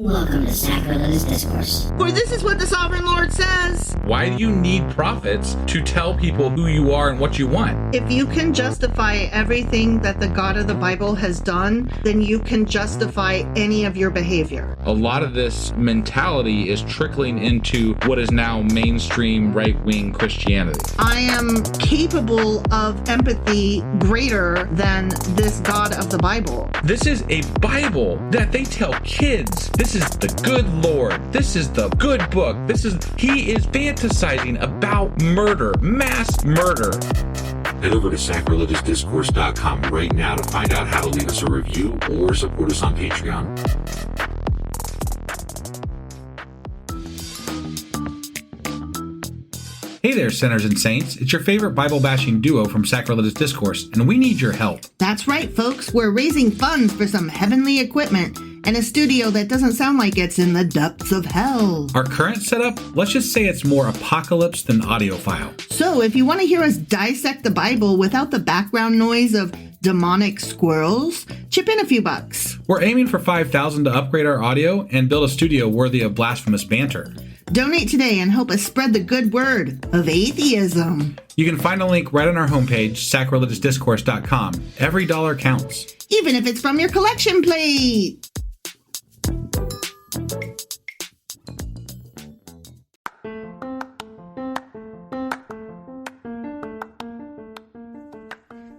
Welcome to Sacrilegious Discourse. For this is what the Sovereign Lord says. Why do you need prophets to tell people who you are and what you want? If you can justify everything that the God of the Bible has done, then you can justify any of your behavior. A lot of this mentality is trickling into what is now mainstream right-wing Christianity. I am capable of empathy greater than this God of the Bible. This is a Bible that they tell kids. This is the good Lord. This is the good book. He is fantasizing about murder, mass murder. Head over to sacrilegiousdiscourse.com right now to find out how to leave us a review or support us on Patreon. Hey there, sinners and saints. It's your favorite Bible-bashing duo from Sacrilegious Discourse, and we need your help. That's right, folks. We're raising funds for some heavenly equipment and a studio that doesn't sound like it's in the depths of hell. Our current setup, let's just say it's more apocalypse than audiophile. So if you want to hear us dissect the Bible without the background noise of demonic squirrels, chip in a few bucks. We're aiming for $5,000 to upgrade our audio and build a studio worthy of blasphemous banter. Donate today and help us spread the good word of atheism. You can find a link right on our homepage, sacrilegiousdiscourse.com. Every dollar counts. Even if it's from your collection plate.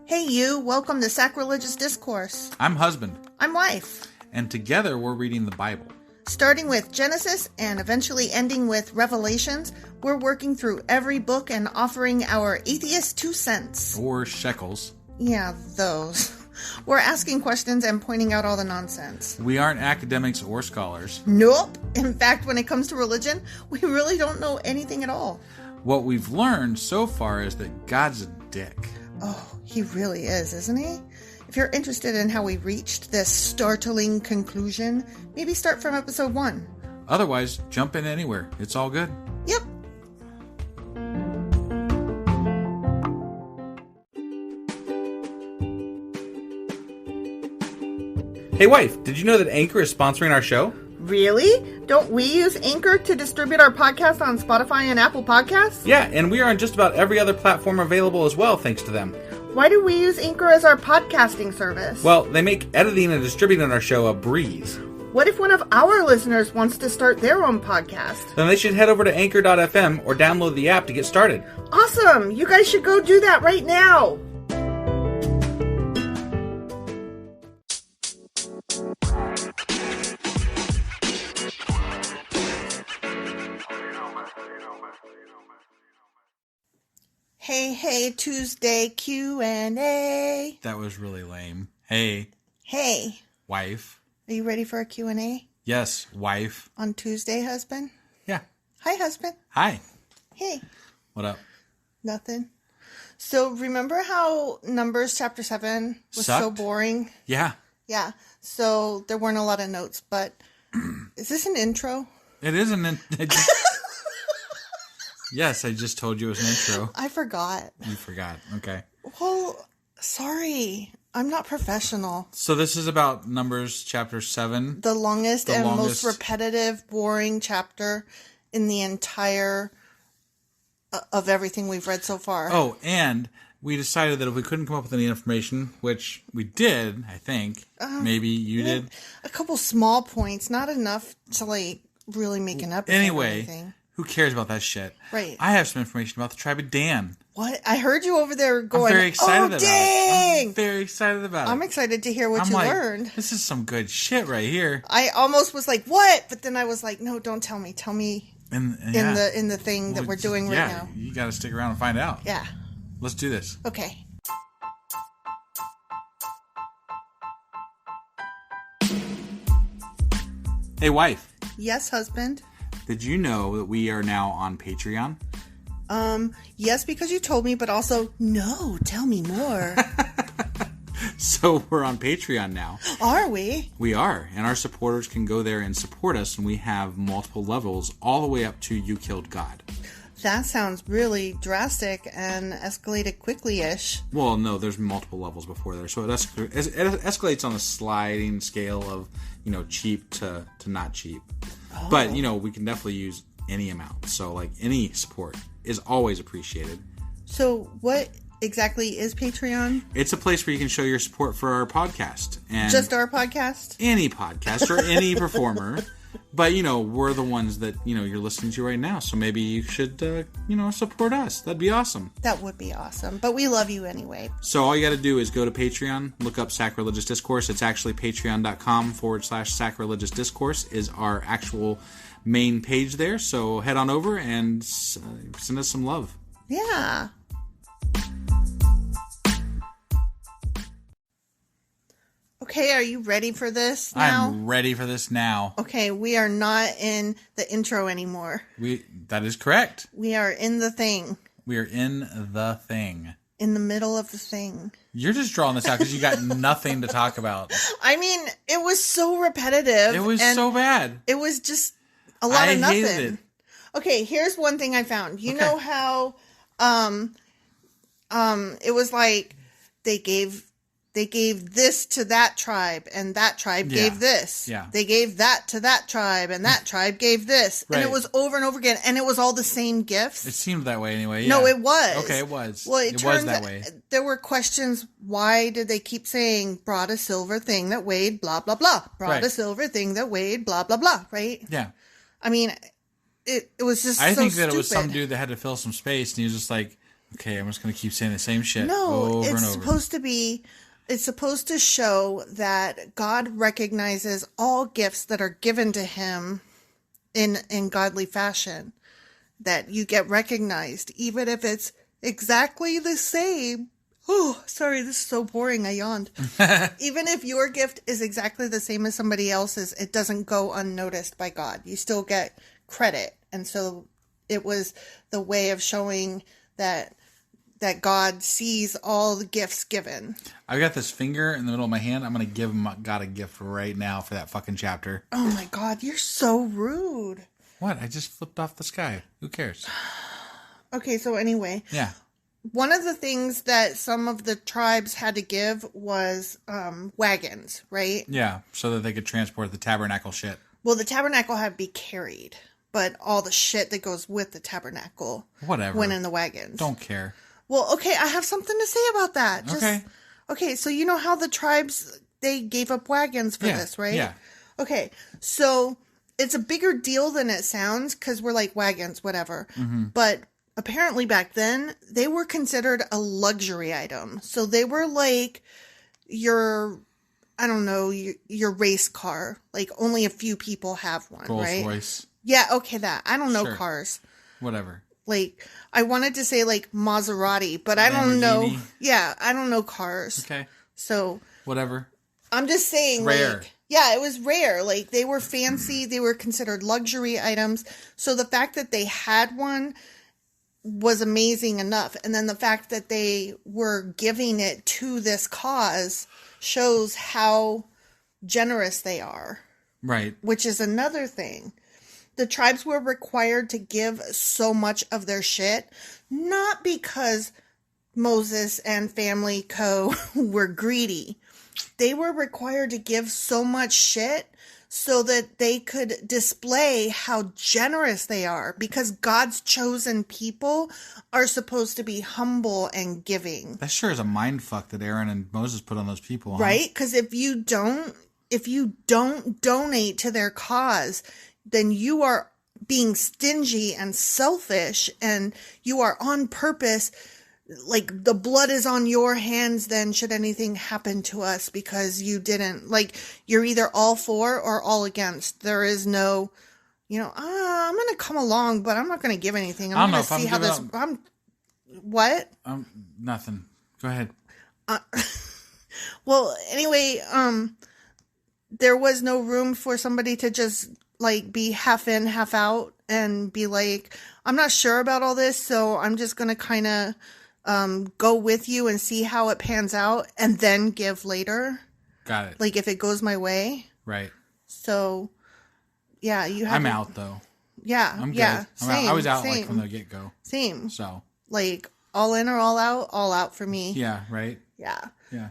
Hey you, welcome to Sacrilegious Discourse. I'm husband. I'm wife. And together we're reading the Bible. Starting with Genesis and eventually ending with Revelations, we're working through every book and offering our atheist 2 cents. Or shekels. Yeah, those. We're asking questions and pointing out all the nonsense. We aren't academics or scholars. Nope. In fact, when it comes to religion, we really don't know anything at all. What we've learned so far is that God's a dick. Oh, he really is, isn't he? If you're interested in how we reached this startling conclusion, maybe start from episode 1. Otherwise, jump in anywhere. It's all good. Yep. Hey wife, did you know that Anchor is sponsoring our show? Really? Don't we use Anchor to distribute our podcast on Spotify and Apple Podcasts? Yeah, and we are on just about every other platform available as well, thanks to them. Why do we use Anchor as our podcasting service? Well, they make editing and distributing our show a breeze. What if one of our listeners wants to start their own podcast? Then they should head over to anchor.fm or download the app to get started. Awesome! You guys should go do that right now! Hey, Tuesday Q&A. That was really lame. Hey. Hey. Wife. Are you ready for a Q&A? Yes, wife. On Tuesday, husband? Yeah. Hi, husband. Hi. Hey. What up? Nothing. So remember how Numbers chapter 7 was Sucked? so boring? Yeah. Yeah. So there weren't a lot of notes, but is this an intro? It is an... Yes, I just told you it was an intro. I forgot. You forgot. Okay. Well, sorry. I'm not professional. So this is about Numbers chapter 7. The longest most repetitive, boring chapter in the entire of everything we've read so far. Oh, and we decided that if we couldn't come up with any information, which we did, I think, maybe you did. A couple small points, not enough to like really make an episode. Anyway, who cares about that shit? Right. I have some information about the tribe of Dan. What? I heard you over there going, I'm very excited about dang! it. I'm very excited about it. I'm excited to hear what you learned. This is some good shit right here. I almost was like, what? But then I was like, no, don't tell me. Tell me in the thing that we're doing right now. You got to stick around and find out. Yeah. Let's do this. Okay. Hey, wife. Yes, husband. Did you know that we are now on Patreon? Yes, because you told me, but also, no, tell me more. So we're on Patreon now. Are we? We are, and our supporters can go there and support us, and we have multiple levels all the way up to You Killed God. That sounds really drastic and escalated quickly-ish. Well, no, there's multiple levels before there. So it escalates on a sliding scale of, cheap to not cheap. Oh. But, we can definitely use any amount. So, like, any support is always appreciated. So what exactly is Patreon? It's a place where you can show your support for our podcast. And just our podcast? Any podcast or any performer. But, we're the ones that, you're listening to right now. So maybe you should, support us. That'd be awesome. That would be awesome. But we love you anyway. So all you got to do is go to Patreon, look up Sacrilegious Discourse. It's actually patreon.com/sacrilegious discourse is our actual main page there. So head on over and send us some love. Yeah. Okay, are you ready for this now? I'm ready for this now. Okay, we are not in the intro anymore. That is correct. We are in the thing. We are in the thing. In the middle of the thing. You're just drawing this out because you got nothing to talk about. I mean, it was so repetitive. It was so bad. It was just a lot of nothing. Hated it. Okay, here's one thing I found. You know how it was like they gave this to that tribe, and that tribe gave this. Yeah. They gave that to that tribe, and that tribe gave this. Right. And it was over and over again, and it was all the same gifts. It seemed that way anyway. Yeah. No, it was. Okay, it was. Well, it was that way. There were questions. Why did they keep saying, brought a silver thing that weighed blah, blah, blah. Brought a silver thing that weighed blah, blah, blah, right? Yeah. I mean, it was just I so think that stupid. It was some dude that had to fill some space, and he was just like, okay, I'm just going to keep saying the same shit over and over. It's supposed to show that God recognizes all gifts that are given to him in godly fashion. That you get recognized, even if it's exactly the same. Oh, sorry, this is so boring. I yawned. Even if your gift is exactly the same as somebody else's, it doesn't go unnoticed by God. You still get credit. And so it was the way of showing that God sees all the gifts given. I've got this finger in the middle of my hand. I'm going to give God a gift right now for that fucking chapter. Oh my God, you're so rude. What? I just flipped off the sky. Who cares? Okay, so anyway. Yeah. One of the things that some of the tribes had to give was wagons, right? Yeah, so that they could transport the tabernacle shit. Well, the tabernacle had to be carried, but all the shit that goes with the tabernacle went in the wagons. Don't care. Well, okay, I have something to say about that. Okay, so you know how the tribes, they gave up wagons for this, right? Yeah. Okay, so it's a bigger deal than it sounds because we're like wagons, whatever. Mm-hmm. But apparently back then, they were considered a luxury item. So they were like your race car. Like only a few people have one, right? Rolls-Royce. Yeah, okay, that. I don't know cars. Whatever. Like, I wanted to say, like, Maserati, but I don't know. Yeah, I don't know cars. Okay. So. Whatever. I'm just saying. Rare. Like, yeah, it was rare. Like, they were fancy. They were considered luxury items. So the fact that they had one was amazing enough. And then the fact that they were giving it to this cause shows how generous they are. Right. Which is another thing. The tribes were required to give so much of their shit, not because Moses and Family Co. were greedy. They were required to give so much shit so that they could display how generous they are, because God's chosen people are supposed to be humble and giving. That sure is a mind fuck that Aaron and Moses put on those people, huh? Right? Because if you don't donate to their cause, then you are being stingy and selfish, and you are on purpose. Like, the blood is on your hands then should anything happen to us, because you didn't, like, you're either all for or all against. There is no, I'm going to come along, but I'm not going to give anything. I'm going to see how this, what? Nothing. Go ahead. Well, anyway, there was no room for somebody to just, like, be half in, half out and be like, I'm not sure about all this, so I'm just going to kind of go with you and see how it pans out and then give later. Got it. Like, if it goes my way. Right. So, yeah, you have... I'm out, though. Yeah. I'm good. Yeah. I was out like same, from the get go. same. So Like all in or all out for me. yeah, right. Yeah. Yeah.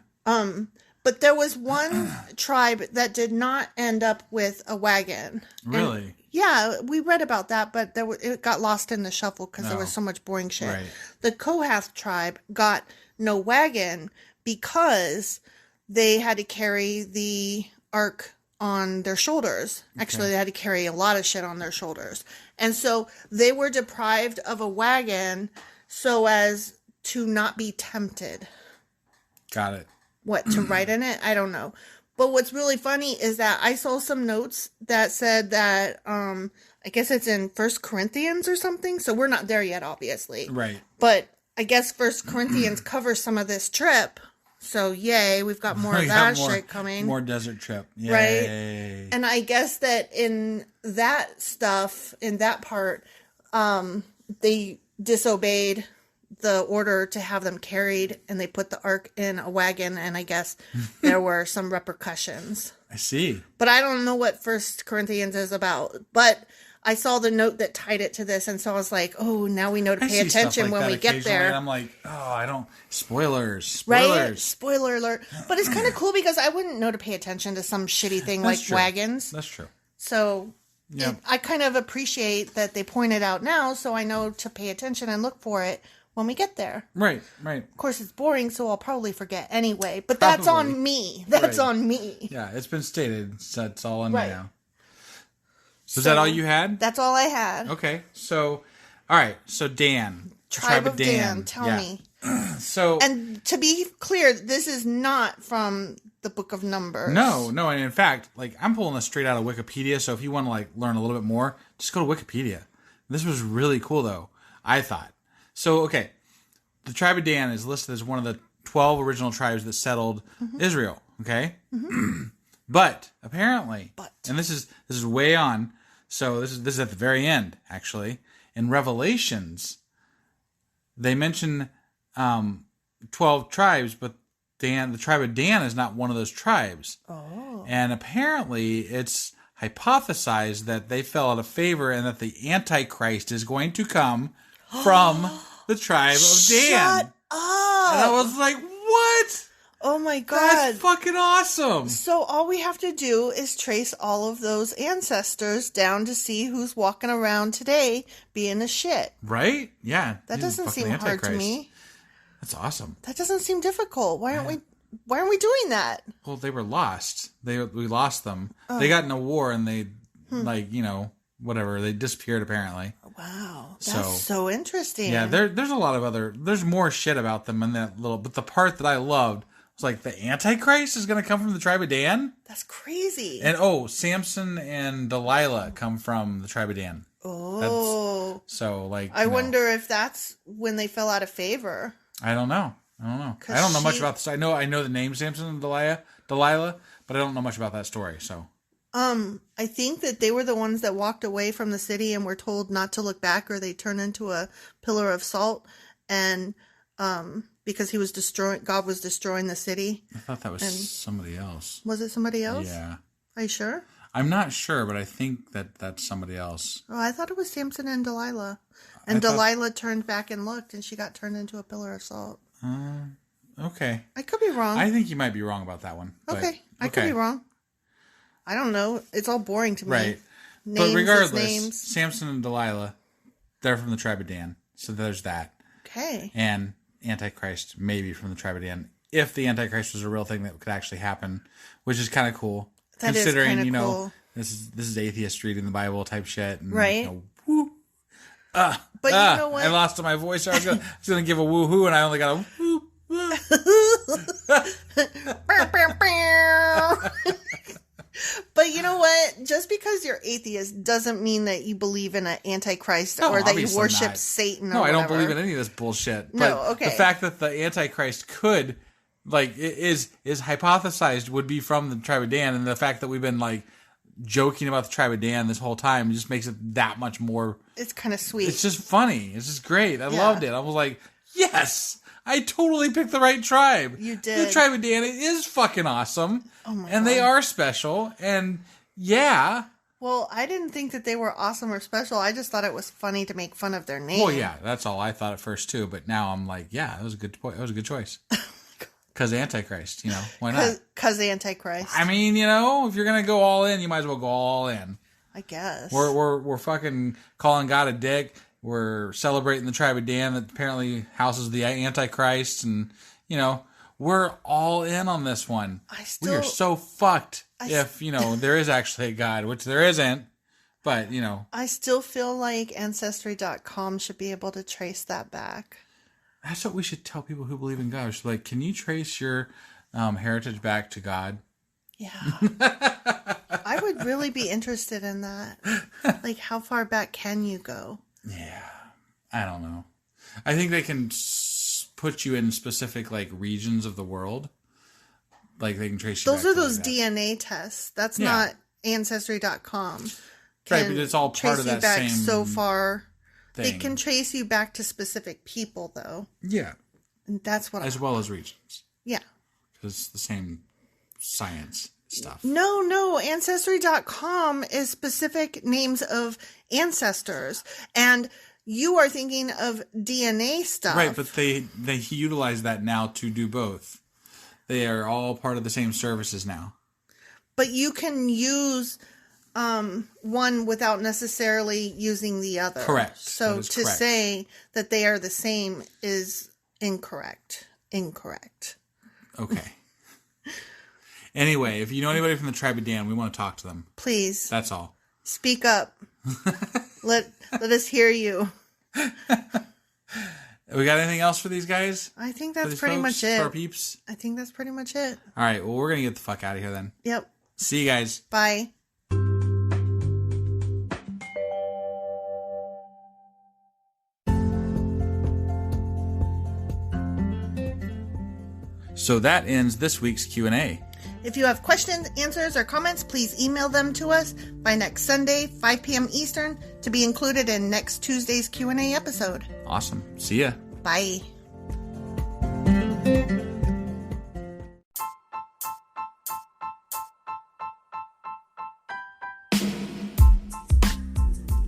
But there was one tribe that did not end up with a wagon. Really? And, yeah, we read about that, but it got lost in the shuffle because there was so much boring shit. Right. The Kohath tribe got no wagon because they had to carry the ark on their shoulders. Actually, they had to carry a lot of shit on their shoulders. And so they were deprived of a wagon so as to not be tempted. Got it. What, to write in it? I don't know. But what's really funny is that I saw some notes that said that, I guess it's in 1 Corinthians or something. So we're not there yet, obviously. Right. But I guess 1 Corinthians covers some of this trip. So yay, we've got more of We that got more, shit coming. More desert trip. Yay. Right? And I guess that in that stuff, in that part, they disobeyed the order to have them carried, and they put the ark in a wagon, and I guess there were some repercussions. I see. But I don't know what 1 Corinthians is about. But I saw the note that tied it to this, and so I was like, oh, now we know to I pay see stuff attention like when that we get occasionally, there. and I'm like, oh, I don't. Spoilers. Right? Spoiler alert. But it's kind of cool because I wouldn't know to pay attention to some shitty thing That's like true. wagons. That's true. So Yeah. I kind of appreciate that they point it out now, so I know to pay attention and look for it when we get there. Right. Right. Of course, it's boring, so I'll probably forget anyway. But that's Probably. on me. That's Right. on me. Yeah, it's been stated. So it's all on me Right. now. So is that all you had? That's all I had. Okay. So, all right. So Dan. Tribe of Dan. Tell Yeah. me. So. And to be clear, this is not from the Book of Numbers. No, and in fact, like I'm pulling this straight out of Wikipedia. So if you want to like learn a little bit more, just go to Wikipedia. This was really cool, though. I thought. So okay, the tribe of Dan is listed as one of the 12 original tribes that settled Israel. Okay, but apparently, and this is way on. So this is at the very end, actually. In Revelations, they mention 12 tribes, but the tribe of Dan is not one of those tribes. Oh. And apparently it's hypothesized that they fell out of favor and that the Antichrist is going to come from the tribe of Dan. Shut up. And I was like, what? Oh my God. That's fucking awesome. So all we have to do is trace all of those ancestors down to see who's walking around today being a shit. Right? Yeah. That He's doesn't fucking seem hard to Antichrist. me. That's awesome. That doesn't seem difficult. Why aren't we doing that? Well, they were lost. We lost them. They got in a war and they like, whatever. They disappeared apparently. Wow. That's so interesting. Yeah, there's a lot of there's more shit about them in that little, but the part that I loved was like the Antichrist is going to come from the tribe of Dan. That's crazy. And Samson and Delilah come from the tribe of Dan. Oh. So like, I wonder if that's when they fell out of favor. I don't know. I don't know much about this. I know the name Samson and Delilah, but I don't know much about that story. So I think that they were the ones that walked away from the city and were told not to look back or they turned into a pillar of salt, and because God was destroying the city. I thought that was somebody else. Was it somebody else? Yeah. Are you sure? I'm not sure, but I think that's somebody else. Oh, I thought it was Samson and Delilah. And Delilah turned back and looked, and she got turned into a pillar of salt. Okay. I could be wrong. I think you might be wrong about that one. But, okay. I could be wrong. I don't know. It's all boring to me. Right. Names but regardless, names. Samson and Delilah, they're from the tribe of Dan. So there's that. Okay. And Antichrist maybe from the tribe of Dan. If the Antichrist was a real thing that could actually happen, which is kind of cool. That considering, is kinda cool. this is atheist reading the Bible type shit. And, Right. Woo. But you know what? I lost my voice. I was gonna give a woohoo, and I only got a woo. But you know what? Just because you're atheist doesn't mean that you believe in an antichrist No, or that you obviously worship not. Satan or No, I whatever. don't believe in any of this bullshit. But No, okay. the fact that the Antichrist could, is hypothesized would be from the tribe of Dan, and the fact that we've been joking about the tribe of Dan this whole time just makes it that much more. It's kind of sweet. It's just funny. It's just great. I Yeah. loved it. I was like, yes, I totally picked the right tribe. You did. The tribe of Dan is fucking awesome. Oh my and God. they are special. And yeah, Well, I didn't think that they were awesome or special. I just thought it was funny to make fun of their name. Well, yeah, that's all I thought at first too. But now I'm like, yeah, that was a good point. That was a good choice. Because Antichrist, why not? Because Antichrist. I mean, if you're gonna go all in, you might as well go all in. I guess. We're fucking calling God a dick. We're celebrating the tribe of Dan that apparently houses the Antichrist, and we're all in on this one. We are so fucked if there is actually a God, which there isn't. But I still feel like Ancestry.com should be able to trace that back. That's what we should tell people who believe in God. We should be like, can you trace your heritage back to God? Yeah. I would really be interested in that. Like, how far back can you go? Yeah. I don't know. I think they can put you in specific, regions of the world. Like, they can trace you back. Those are those DNA tests. That's not Ancestry.com. Right, but it's all part of that same so far. thing. They can trace you back to specific people, though. Yeah. And that's what well as regions. Yeah. Because it's the same science stuff. No. Ancestry.com is specific names of ancestors. And you are thinking of DNA stuff. Right, but they utilize that now to do both. They are all part of the same services now. But you can use one without necessarily using the other. Correct. So to correct. say that they are the same is incorrect. Okay. Anyway, if you know anybody from the tribe of Dan, we want to talk to them. Please. That's all. Speak up. Let us hear you. We got anything else for these guys? I think that's pretty much it. For our peeps? I think that's pretty much it. All right. Well, we're going to get the fuck out of here then. Yep. See you guys. Bye. So that ends this week's Q&A. If you have questions, answers, or comments, please email them to us by next Sunday, 5 p.m. Eastern, to be included in next Tuesday's Q&A episode. Awesome. See ya. Bye.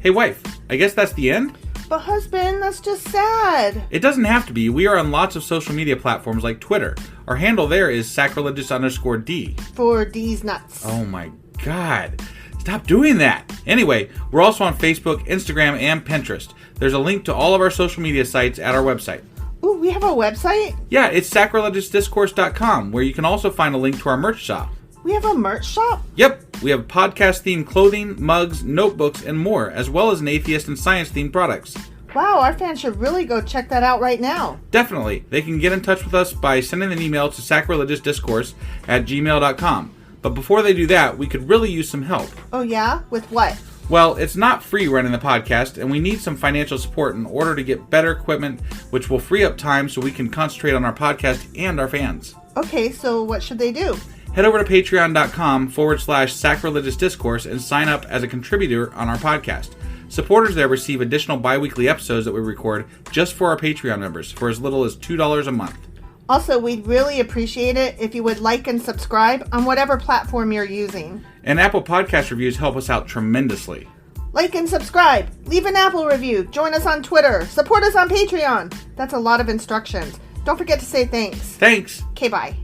Hey, wife, I guess that's the end? But husband, that's just sad. It doesn't have to be. We are on lots of social media platforms like Twitter. Our handle there is sacrilegious_D. For D's nuts. Oh my God. Stop doing that. Anyway, we're also on Facebook, Instagram, and Pinterest. There's a link to all of our social media sites at our website. Ooh, we have a website? Yeah, it's sacrilegiousdiscourse.com, where you can also find a link to our merch shop. We have a merch shop? Yep, we have podcast-themed clothing, mugs, notebooks, and more, as well as an atheist and science-themed products. Wow, our fans should really go check that out right now. Definitely. They can get in touch with us by sending an email to sacrilegiousdiscourse@gmail.com. But before they do that, we could really use some help. Oh yeah? With what? Well, it's not free running the podcast, and we need some financial support in order to get better equipment, which will free up time so we can concentrate on our podcast and our fans. Okay, so what should they do? Head over to patreon.com/sacrilegiousdiscourse and sign up as a contributor on our podcast. Supporters there receive additional bi-weekly episodes that we record just for our Patreon members for as little as $2 a month. Also, we'd really appreciate it if you would like and subscribe on whatever platform you're using. And Apple Podcast reviews help us out tremendously. Like and subscribe. Leave an Apple review. Join us on Twitter. Support us on Patreon. That's a lot of instructions. Don't forget to say thanks. Thanks. Okay, bye.